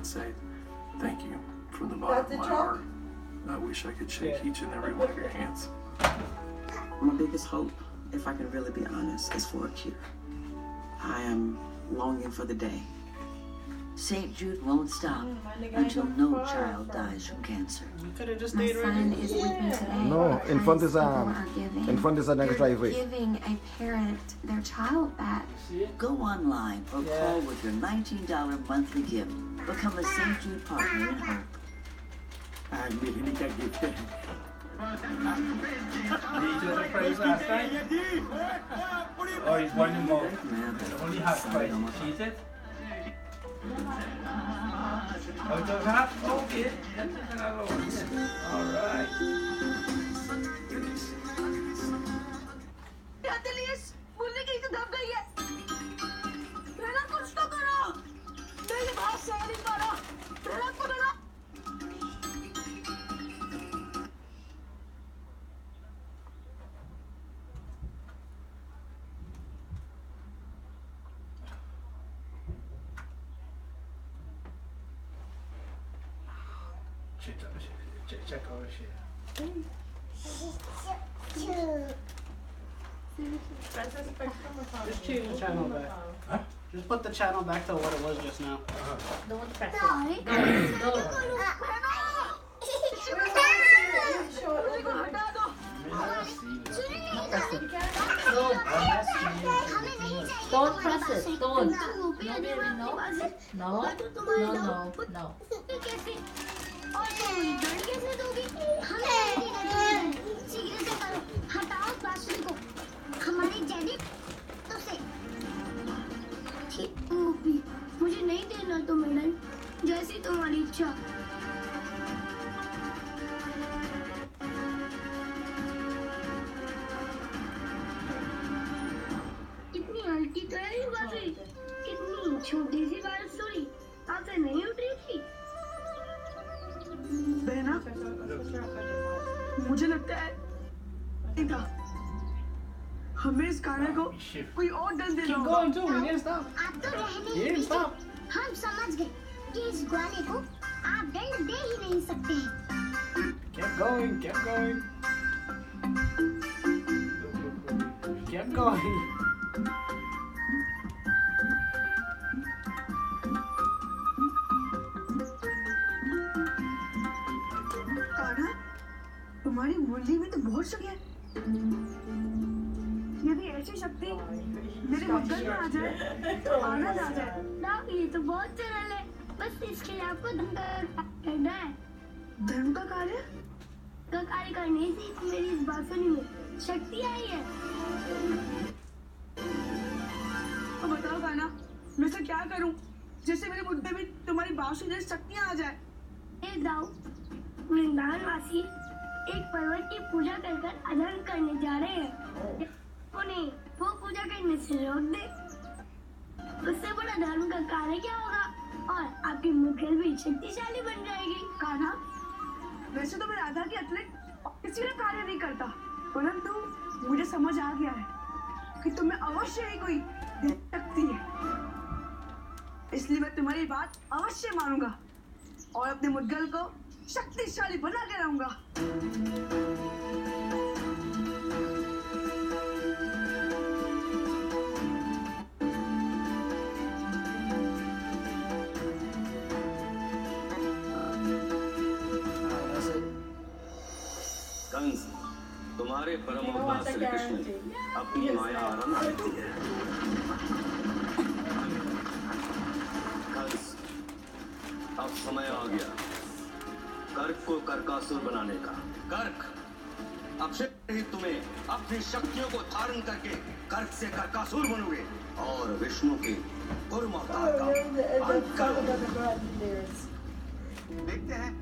and say thank you from the bottom of my heart. I wish I could shake each and every one of your hands. My biggest hope, if I can really be honest, is for a cure. I am longing for the day. St. Jude won't stop until no child dies from cancer. My son is weeping today. No, in front is a next driveway. Giving a parent their child back. Go online or call with your $19 monthly gift. Become a St. Jude partner in hope. Did you surprise last time? Or is one more? Only half price. Cheese it? Oh, just half? Okay. That's another one. Alright. Ateliers, बोलने की तो दब गई है। मेरा कुछ तो करो। मैं ये बात सह नहीं पा रहा। मेरा कुछ करो। Check our shit. Just change the channel back. Huh? Just put the channel back to what it was just now. Don't press it. Don't press it. Don't. No, baby, no. No. No, no, no. हटाओ plastic को हमारे जैनिक तो से ठीक मुझे नहीं देना तो मैडम जैसी तुम्हारी इच्छा कितनी हल्की तो है ये बातें कितनी छोटी सी बात सुनी आपसे नहीं उठ रही थी बहना मुझे लगता है हमें इस गाने को कोई और डर देना होगा। Keep going too. We didn't stop. आप तो रहने We didn't stop. हम समझ गए कि इस गाने को आप दंड दे ही नहीं सकते हैं। Keep going. Keep going. Keep going. Kanha, तुम्हारी मुरली में तो बहुत शक्ति है। यदि ऐसी शक्ति मेरे मुद्दत में आ जाए तो आनंद आ जाए। ना ये तो बहुत सरल है बस इसके लिए आपको धर्म करना है। धर्म का कार्य करने से मेरी इस बांसुरी में शक्ति आई है। तो बताओ कान्हा, मैं से क्या करूं जिससे मेरे मुद्दे में तुम्हारी बांसुरी जैसी शक्तियां आ जाए। हे दाऊ, वृंदावन वासी एक पर्वत की पूजा कर अधर्म करने जा रहे हैं। उन्हें वो पूजा करने से रोक दे। उससे बड़ा धर्म का कार्य क्या होगा और आपकी मुखेल भी शक्तिशाली बन जाएगी। कान्हा, वैसे तो मैं राधा की अतिरिक्त किसी का कार्य नहीं करता, परंतु मुझे समझ आ गया है कि तुम्हें अवश्य ही कोई शक्ति है, इसलिए मैं तुम्हारी बात अवश्य मानूंगा और अपने मुद्गल को शक्तिशाली बना के रहूंगा। कंस, तुम्हारे परम अवतार श्री कृष्ण अपनी माया आरंभ करती है। कंस, अब समय आ गया कर्क को कर्कासुर बनाने का। कर्क, अब से ही तुम्हें अपनी शक्तियों को धारण करके कर्क से कर्कासुर बनोगे और विष्णु के कुर्म अवतार का अंत करोगे। देखते हैं